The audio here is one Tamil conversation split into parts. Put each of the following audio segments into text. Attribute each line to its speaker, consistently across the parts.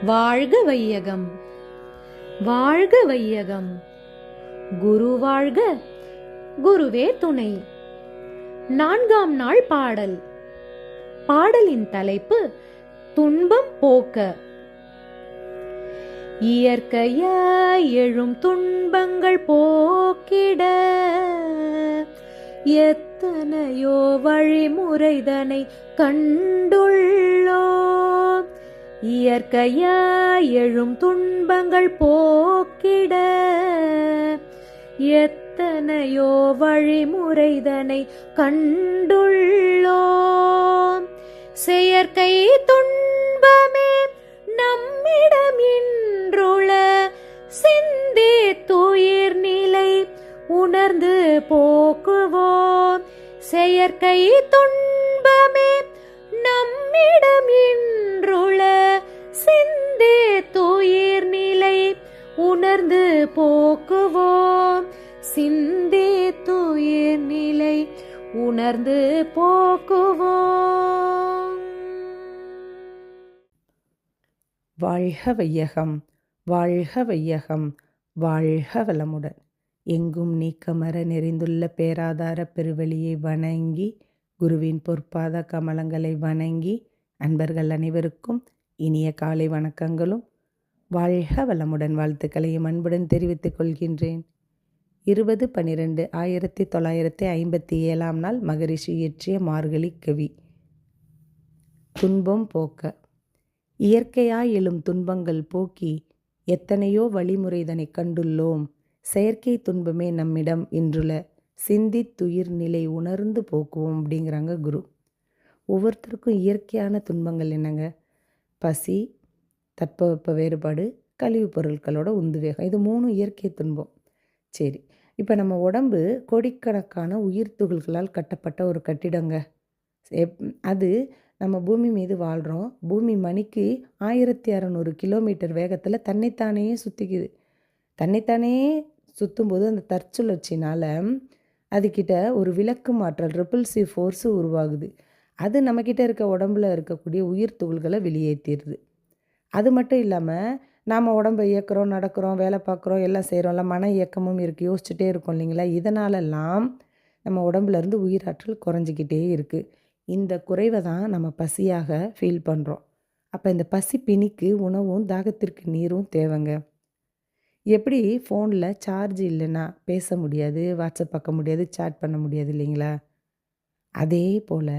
Speaker 1: வாழ்க வையகம், வாழ்க வையகம். குரு வாழ்க, குருவே துணை. 4ஆம் நாள் பாடல். பாடலின் தலைப்பு துன்பம் போக்க. இயற்கையாய் எழும் துன்பங்கள் போக்கிட எத்தனையோ வழிமுறைதனை கண்டுள்ளோம். இயற்கையாய் எழும் துன்பங்கள் போக்கிட எத்தனையோ வழிமுறைதனை கண்டுள்ளோம். செயற்கை துன்பமே நம்மிடம் இன்றுள சிந்தே துயிர் நிலை உணர்ந்து போக்குவோம். செயற்கை துன்பமே நம்மிடம் இன்றுள சிந்தே துயிர் நிலை உணர்ந்து போக்குவோம். சிந்தே துயிர் நிலை உணர்ந்து போக்குவோம்.
Speaker 2: வாழ்க வையகம், வாழ்க வையகம், வாழ்க வளமுடன். எங்கும் நீக்கமர நிறைந்துள்ள பேராதார பெருவெளியை வணங்கி, குருவின் பொற்பாத கமலங்களை வணங்கி, அன்பர்கள் அனைவருக்கும் இனிய காலை வணக்கங்களும் வாழ்க வளமுடன் வாழ்த்துக்களையும் அன்புடன் தெரிவித்துக் கொள்கின்றேன். 20/12/1957 நாள் மகரிஷி இயற்றிய மார்கழி கவி. துன்பம் போக்க. இயற்கையாய் எழும் துன்பங்கள் போக்கி எத்தனையோ வழிமுறைதனை கண்டுள்ளோம். செயற்கை துன்பமே நம்மிடம் இன்றுள்ள சிந்தித்துயிர் நிலை உணர்ந்து போக்குவோம் அப்படிங்கிறாங்க குரு. ஒவ்வொருத்தருக்கும் இயற்கையான துன்பங்கள் என்னங்க? பசி, தட்பவெப்ப வேறுபாடு, கழிவுப் பொருட்களோட உந்துவேகம். இது 3 இயற்கை துன்பம். சரி, இப்போ நம்ம உடம்பு கோடிக்கணக்கான உயிர் துகள்களால் கட்டப்பட்ட ஒரு கட்டிடங்க. அது நம்ம பூமி மீது வாழ்கிறோம். பூமி மணிக்கு 1600 கிலோமீட்டர் வேகத்தில் தன்னைத்தானே சுற்றிக்குது. தன்னைத்தானே சுற்றும்போது அந்த தற்சுழற்சினால் அதுக்கிட்ட ஒரு விலக்கு மாற்றல் ரிப்பல்சிவ் ஃபோர்ஸு உருவாகுது. அது நம்மக்கிட்ட இருக்க உடம்புல இருக்கக்கூடிய உயிர் துகள்களை வெளியேற்றிடுது. அது மட்டும் இல்லாமல் நாம் உடம்பை இயக்கிறோம், நடக்கிறோம், வேலை பார்க்குறோம், எல்லாம் செய்கிறோம்ல, மன இயக்கமும் இருக்குது, யோசிச்சுட்டே இருக்கோம் இல்லைங்களா? இதனாலெல்லாம் நம்ம உடம்புலேருந்து உயிராற்றல் குறைஞ்சிக்கிட்டே இருக்குது. இந்த குறைவை தான் நம்ம பசியாக ஃபீல் பண்ணுறோம். அப்போ இந்த பசி பிணிக்கு உணவும் தாகத்திற்கு நீரும் தேவைங்க. எப்படி ஃபோனில் சார்ஜ் இல்லைன்னா பேச முடியாது, வாட்ஸ்அப் பார்க்க முடியாது, சேட் பண்ண முடியாது இல்லைங்களா? அதே போல்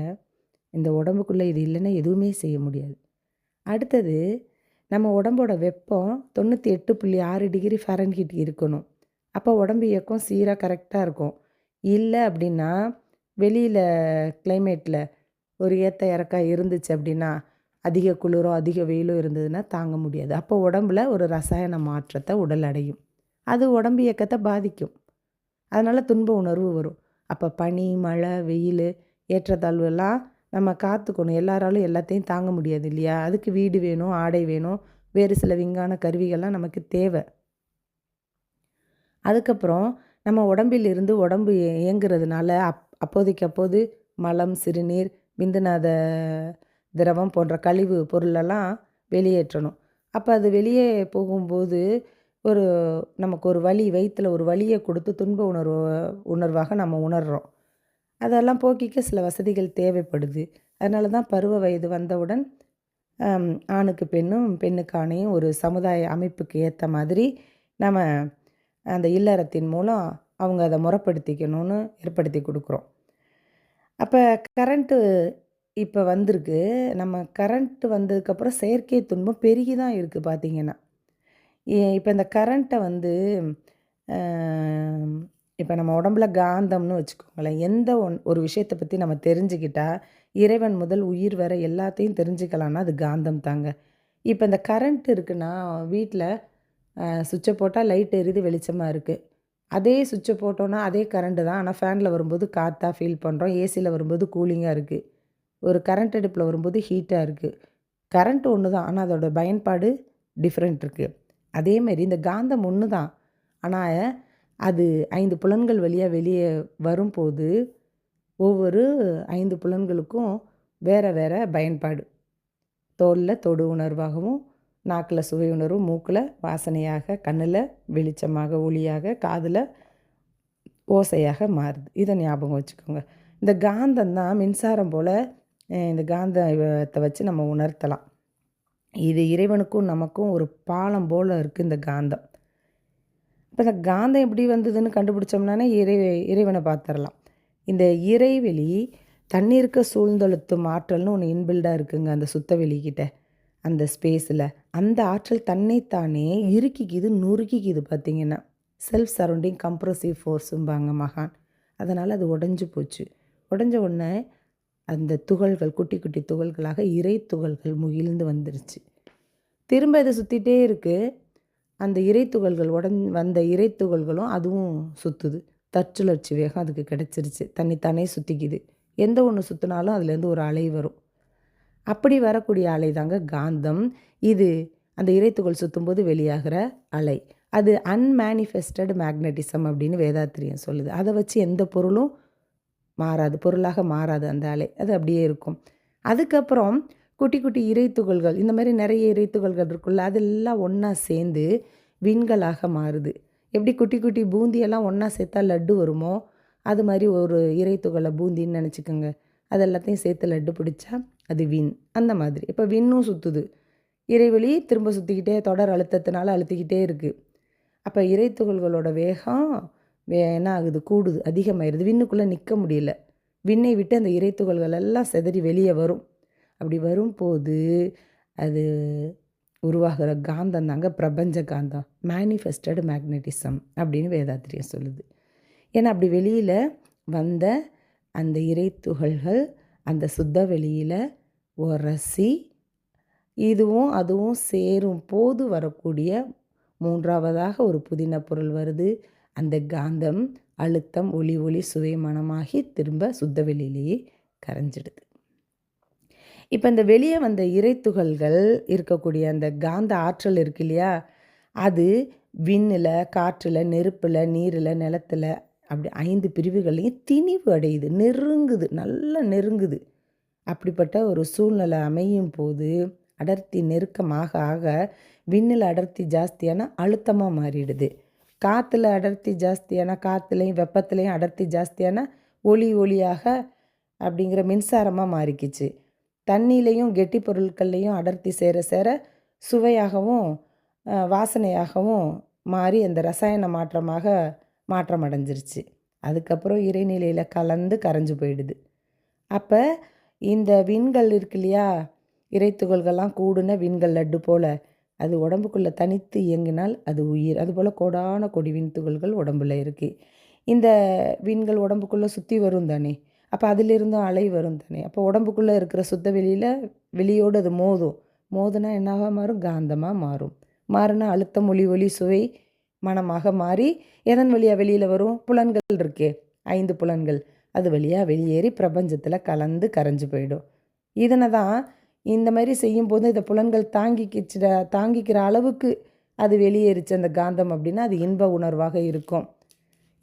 Speaker 2: இந்த உடம்புக்குள்ளே இது இல்லைன்னா எதுவுமே செய்ய முடியாது. அடுத்தது, நம்ம உடம்போட வெப்பம் 98.6 டிகிரி ஃபாரன்ஹீட் இருக்கணும். அப்போ உடம்பு இயக்கம் சீராக கரெக்டாக இருக்கும். இல்லை அப்படின்னா வெளியில் கிளைமேட்டில் ஒரு ஏற்ற இறக்கா இருந்துச்சு அப்படின்னா, அதிக குளிரோ அதிக வெயிலோ இருந்ததுன்னா தாங்க முடியாது. அப்போ உடம்புல ஒரு ரசாயன மாற்றத்தை உடல் அடையும். அது உடம்பு இயக்கத்தை பாதிக்கும். அதனால் துன்ப உணர்வு வரும். அப்போ பனி, மழை, வெயில், ஏற்றத்தாழ்வு எல்லாம் நம்ம காத்துக்கணும். எல்லாராலும் எல்லாத்தையும் தாங்க முடியாது இல்லையா? அதுக்கு வீடு வேணும், ஆடை வேணும், வேறு சில விஞ்ஞான கருவிகள்லாம் நமக்கு தேவை. அதுக்கப்புறம் நம்ம உடம்பில் இருந்து உடம்பு இயங்குறதுனால அப்போதைக்கு அப்போது மலம், சிறுநீர், விந்துநாத திரவம் போன்ற கழிவு பொருளெல்லாம் வெளியேற்றணும். அப்போ அது வெளியே போகும்போது நமக்கு ஒரு வலி, வயிற்றில் ஒரு வலியை கொடுத்து துன்ப உணர்வாக நம்ம உணர்கிறோம். அதெல்லாம் போக்கிக்க சில வசதிகள் தேவைப்படுது. அதனால தான் பருவ வயது வந்தவுடன் ஆணுக்கு பெண்ணும், பெண்ணுக்கு ஆணையும் ஒரு சமுதாய அமைப்புக்கு ஏற்ற மாதிரி நம்ம அந்த இல்லறத்தின் மூலம் அவங்க அதை முறைப்படுத்திக்கணும்னு ஏற்படுத்தி கொடுக்குறோம். அப்போ கரண்ட்டு இப்போ வந்திருக்கு. நம்ம கரண்ட்டு வந்ததுக்கப்புறம் செயற்கை துன்பம் பெருகி தான் இருக்குது பார்த்திங்கன்னா. இப்போ இந்த கரண்ட்டை இப்போ நம்ம உடம்புல காந்தம்னு வச்சுக்கோங்களேன். எந்த ஒரு விஷயத்தை பற்றி நம்ம தெரிஞ்சுக்கிட்டா இறைவன் முதல் உயிர் வரை எல்லாத்தையும் தெரிஞ்சுக்கலான்னா அது காந்தம் தாங்க. இப்போ இந்த கரண்ட் இருக்குன்னா வீட்டில் சுவிட்சை போட்டால் லைட் எரியுது, வெளிச்சமாக இருக்குது. அதே சுவிட்சை போட்டோன்னா அதே கரண்ட்டு தான். ஆனால் ஃபேனில் வரும்போது காற்றா ஃபீல் பண்ணுறோம், ஏசியில் வரும்போது கூலிங்காக இருக்குது, ஒரு கரண்ட் அடுப்பில் வரும்போது ஹீட்டாக இருக்குது. கரண்ட்டு ஒன்று தான், ஆனால் அதோட பயன்பாடு டிஃப்ரெண்ட் இருக்குது. அதேமாரி இந்த காந்தம் ஒன்று தான், ஆனால் அது 5 புலன்கள் வழியாக வெளியே வரும்போது ஒவ்வொரு 5 புலன்களுக்கும் வேறு வேறு பயன்பாடு. தோலில் தொடு உணர்வாகவும், நாக்கில் சுவை உணர்வு, மூக்கில் வாசனையாக, கண்ணில் வெளிச்சமாக ஒளியாக, காதில் ஓசையாக மாறுது. இதை ஞாபகம் வச்சுக்கோங்க. இந்த காந்தம் தான் மின்சாரம் போல் இந்த காந்தத்தை வச்சு நம்ம உணர்த்தலாம். இது இறைவனுக்கும் நமக்கும் ஒரு பாலம் போல் இருக்குது இந்த காந்தம். இப்போ இந்த காந்தம் எப்படி வந்ததுன்னு கண்டுபிடிச்சோம்னானே இறைவனை பார்த்துடலாம். இந்த இறைவெளி தண்ணீருக்கு சூழ்ந்தழுத்தும் ஆற்றல்னு ஒன்று இன்பில்டாக இருக்குங்க அந்த சுத்தவெளிக்கிட்ட, அந்த ஸ்பேஸில். அந்த ஆற்றல் தன்னைத்தானே இறுக்கிக்குது, நொறுக்கிக்குது. பார்த்திங்கன்னா செல்ஃப் சரௌண்டிங் கம்ப்ரசிவ் ஃபோர்ஸும்பாங்க மகான். அதனால் அது உடஞ்சி போச்சு. உடஞ்ச உடனே அந்த துகள்கள் குட்டி குட்டி துகள்களாக இறை துகள்கள் முகிழ்ந்து வந்துருச்சு. திரும்ப இதை சுற்றிட்டே இருக்குது. அந்த இறை துகள்கள் வந்த இறை துகள்களும் அதுவும் சுற்றுது. தற்சுழற்சி வேகம் அதுக்கு கிடச்சிருச்சு. தன்னைத்தானே சுற்றிக்குது. எந்த ஒன்று சுற்றினாலும் அதுலேருந்து ஒரு அலை வரும். அப்படி வரக்கூடிய அலை தாங்க காந்தம். இது அந்த இறைத்துகள் சுற்றும்போது வெளியாகிற அலை. அது அன்மேனிஃபெஸ்டட் மேக்னட்டிசம் அப்படின்னு வேதாத்திரியம் சொல்லுது. அதை வச்சு எந்த பொருளும் மாறாது, பொருளாக மாறாது அந்த அலை. அது அப்படியே இருக்கும். அதுக்கப்புறம் குட்டி குட்டி இறைத்துகள்கள், இந்த மாதிரி நிறைய இறைத்துகள்கள் இருக்குல்ல, அதெல்லாம் ஒன்றா சேர்ந்து விண்களாக மாறுது. எப்படி குட்டி குட்டி பூந்தியெல்லாம் ஒன்றா சேர்த்தா லட்டு வருமோ, அது மாதிரி ஒரு இறைத்துகளை பூந்தின்னு நினச்சிக்கோங்க. அது எல்லாத்தையும் சேர்த்து லட்டு பிடிச்சா அது விண். அந்த மாதிரி இப்போ விண்ணும் சுற்றுது. இறைவெளி திரும்ப சுற்றிக்கிட்டே தொடர் அழுத்தத்தினால அழுத்திக்கிட்டே இருக்குது. அப்போ இறைத்துகள்களோட வேகம் என்ன ஆகுது, கூடுது, அதிகமாகிடுது. விண்ணுக்குள்ளே நிற்க முடியல. விண்ணை விட்டு அந்த இறைத்துகள்கள் எல்லாம் சிதறி வெளியே வரும். அப்படி வரும்போது அது உருவாகிற காந்தம் தாங்க பிரபஞ்ச காந்தம், மேனிஃபெஸ்டட் மேக்னட்டிசம் அப்படின்னு வேதாத்திரியம் சொல்லுது. ஏன்னா அப்படி வெளியில் வந்த அந்த இறைத்துகள்கள் அந்த சுத்த வெளியில் உரசி இதுவும் அதுவும் சேரும் போது வரக்கூடிய மூன்றாவதாக ஒரு புதின பொருள் வருது. அந்த காந்தம் அழுத்தம் ஒளி சுவை மனமாகி திரும்ப சுத்த வெளியிலேயே கரைஞ்சிடுது. இப்போ இந்த வெளியே வந்த இறைத்துகள்கள் இருக்கக்கூடிய அந்த காந்த ஆற்றல் இருக்கு இல்லையா, அது விண்ணில், காற்றில், நெருப்பில், நீரில், நிலத்தில், அப்படி 5 பிரிவுகளையும் திணிவு அடையுது, நெருங்குது, நல்லா நெருங்குது. அப்படிப்பட்ட ஒரு சூழ்நிலை அமையும் போது அடர்த்தி நெருக்கமாக ஆக விண்ணில் அடர்த்தி ஜாஸ்தியான அழுத்தமாக மாறிடுது. காற்றுல அடர்த்தி ஜாஸ்தியான காற்றுலையும் வெப்பத்துலேயும் அடர்த்தி ஜாஸ்தியான ஒளியாக அப்படிங்கிற மின்சாரமாக மாறிக்கிச்சு. தண்ணியிலையும் கெட்டி பொருட்கள்லையும் அடர்த்தி சேர சேர சுவையாகவும் வாசனையாகவும் மாறி அந்த ரசாயன மாற்றம் அடைஞ்சிருச்சு. அதுக்கப்புறம் இறைநிலையில் கலந்து கரைஞ்சு போயிடுது. அப்போ இந்த விண்கள் இருக்கு இல்லையா, இறைத்துகள்கள்லாம் கூடுன விண்கள் லட்டு போல் அது உடம்புக்குள்ளே தனித்து இயங்கினால் அது உயிர். அதுபோல் கோடான கொடி விண்துகள்கள் உடம்புல இருக்குது. இந்த விண்கள் உடம்புக்குள்ளே சுற்றி வரும் தானே, அப்போ அதிலிருந்தும் அலை வரும் தானே. அப்போ உடம்புக்குள்ளே இருக்கிற சுத்த வெளியோடு அது மோதுனா என்னவாக மாறும், காந்தமாக மாறுனா அழுத்தம் ஒளி சுவை மனமாக மாறி எதன் வழியாக வெளியில் வரும், புலன்கள் இருக்கே 5 புலன்கள், அது வழியாக வெளியேறி பிரபஞ்சத்தில் கலந்து கரைஞ்சு போயிடும். இதனை தான் இந்த மாதிரி செய்யும்போது இந்த புலன்கள் தாங்கிக்கிற அளவுக்கு அது வெளியேறிச்சு அந்த காந்தம் அப்படின்னா அது இன்ப உணர்வாக இருக்கும்.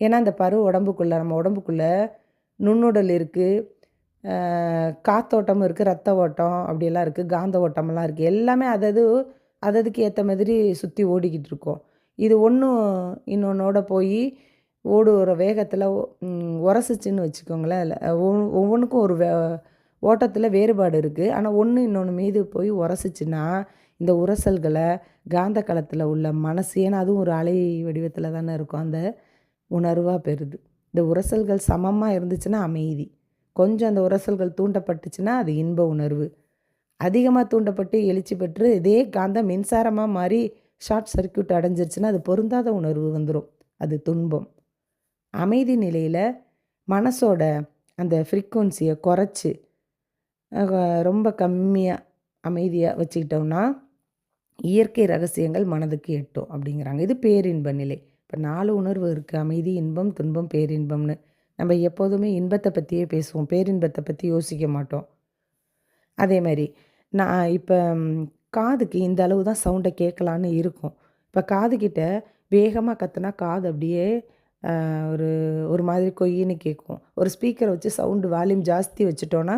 Speaker 2: ஏன்னா அந்த நம்ம உடம்புக்குள்ளே நுண்ணுடல் இருக்குது, காத்தோட்டமும் இருக்குது, ரத்த ஓட்டம் அப்படியெல்லாம் இருக்குது, காந்த ஓட்டமெல்லாம் இருக்குது. எல்லாமே அதுக்கு ஏற்ற மாதிரி சுற்றி ஓடிக்கிட்டு இருக்கோம். இது ஒன்றும் இன்னொன்னோட போய் ஓடுற வேகத்தில் உரசிச்சின்னு வச்சுக்கோங்களேன். ஒவ்வொன்றுக்கும் ஒரு ஓட்டத்தில் வேறுபாடு இருக்குது. ஆனால் ஒன்று இன்னொன்று மீது போய் உரசிச்சின்னா இந்த உரசல்களை காந்த களத்தில் உள்ள மனசு, ஏன்னா அதுவும் ஒரு அலை வடிவத்தில் தானே இருக்கும், அந்த உணர்வாக பெறுது. இந்த உரசல்கள் சமமாக இருந்துச்சுன்னா அமைதி, கொஞ்சம் அந்த உரசல்கள் தூண்டப்பட்டுச்சுன்னா அது இன்ப உணர்வு, அதிகமாக தூண்டப்பட்டு எழுச்சி பெற்று இதே காந்தம் மின்சாரமாக மாறி ஷார்ட் சர்க்கியூட் அடைஞ்சிருச்சுன்னா அது பொருந்தாத உணர்வு வந்துடும், அது துன்பம். அமைதி நிலையில் மனசோட அந்த ஃப்ரீக்குவன்சியை குறைச்சி ரொம்ப கம்மியாக அமைதியாக வச்சுக்கிட்டோம்னா இயற்கை ரகசியங்கள் மனதுக்கு எட்டும் அப்படிங்கிறாங்க. இது பேரின்ப நிலை. இப்போ 4 உணர்வு இருக்குது, அமைதி, இன்பம், துன்பம், பேரின்பம்னு. நம்ம எப்போதுமே இன்பத்தை பற்றியே பேசுவோம், பேரின்பத்தை பற்றி யோசிக்க மாட்டோம். அதே மாதிரி நான் இப்போ காதுக்கு இந்த அளவு தான் சவுண்டை கேட்கலான்னு இருக்கும். இப்போ காதுகிட்ட வேகமாக கற்றுனா காது அப்படியே ஒரு மாதிரி கொய்யின்னு கேட்கும். ஒரு ஸ்பீக்கரை வச்சு சவுண்டு வால்யூம் ஜாஸ்தி வச்சுட்டோன்னா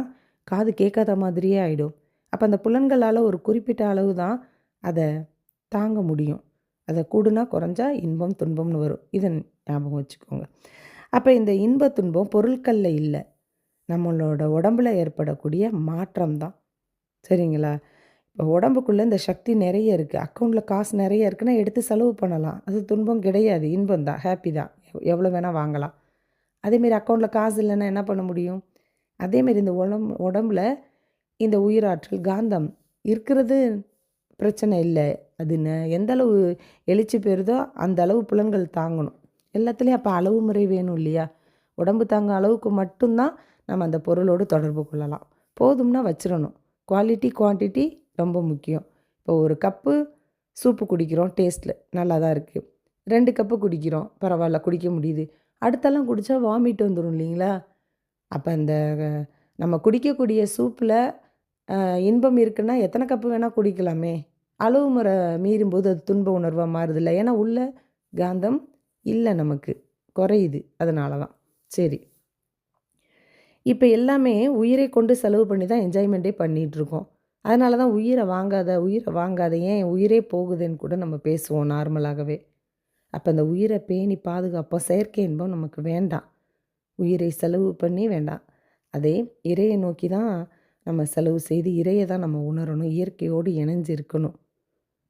Speaker 2: காது கேட்காத மாதிரியே ஆகிடும். அப்போ அந்த புலன்களால் ஒரு குறிப்பிட்ட அளவு தான் அதை தாங்க முடியும். அதை கூடுனா குறைஞ்சா இன்பம் துன்பம்னு வரும். இதை ஞாபகம் வச்சுக்கோங்க. அப்போ இந்த இன்ப துன்பம் பொருட்களில் இல்லை, நம்மளோட உடம்புல ஏற்படக்கூடிய மாற்றம் தான். சரிங்களா? இப்போ உடம்புக்குள்ளே இந்த சக்தி நிறைய இருக்குது, அக்கௌண்ட்டில் காசு நிறைய இருக்குன்னா எடுத்து செலவு பண்ணலாம். அது துன்பம் கிடையாது, இன்பம் தான், ஹாப்பி தான். எவ்வளோ வேணால் வாங்கலாம். அதேமாரி அக்கௌண்ட்டில் காசு இல்லைன்னா என்ன பண்ண முடியும்? அதேமாரி இந்த உடம்புல இந்த உயிராற்றல் காந்தம் இருக்கிறது பிரச்சனை இல்லை. அது எந்த அளவு எழுச்சி பெறுதோ அந்த அளவு புலன்கள் தாங்கணும். எல்லாத்துலேயும் அப்போ அளவு முறை வேணும் இல்லையா? உடம்பு தாங்க அளவுக்கு மட்டும்தான் நம்ம அந்த பொருளோடு தொடர்பு கொள்ளலாம். போதும்னா வச்சிடணும். குவாலிட்டி குவான்டிட்டி ரொம்ப முக்கியம். இப்போ ஒரு கப்பு சூப்பு குடிக்கிறோம், டேஸ்ட்டில் நல்லா தான் இருக்குது. 2 கப்பு குடிக்கிறோம், பரவாயில்ல, குடிக்க முடியுது. அடுத்தெல்லாம் குடித்தா வாமிட் வந்துடும் இல்லைங்களா? அப்போ அந்த நம்ம குடிக்கக்கூடிய சூப்பில் இன்பம் இருக்குன்னா எத்தனை கப்பு வேணால் குடிக்கலாமே. அளவு முறை மீறும்போது அது துன்ப உணர்வாக மாறுதில்ல. ஏன்னா உள்ள காந்தம் இல்லை, நமக்கு குறையுது. அதனால தான். சரி, இப்போ எல்லாமே உயிரை கொண்டு செலவு பண்ணி தான் என்ஜாய்மெண்ட்டே பண்ணிகிட்ருக்கோம். அதனால தான் உயிரை வாங்காத ஏன் உயிரே போகுதுன்னு கூட நம்ம பேசுவோம் நார்மலாகவே. அப்போ அந்த உயிரை பேணி பாதுகாப்போம். செயற்கை இன்பம் நமக்கு வேண்டாம், உயிரை செலவு பண்ணி வேண்டாம். அதே இறையை நோக்கி தான் நம்ம செலவு செய்து இறையை தான் நம்ம உணரணும், இயற்கையோடு இணைஞ்சிருக்கணும்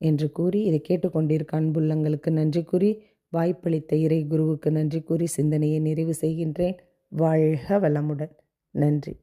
Speaker 2: என்று கூறி, இதை கேட்டுக்கொண்டிருக்க அன்புள்ளங்களுக்கு நன்றி கூறி, வாய்ப்பளித்த இறை குருவுக்கு நன்றி கூறி சிந்தனையை நிறைவு செய்கின்றேன். வாழ்க வளமுடன். நன்றி.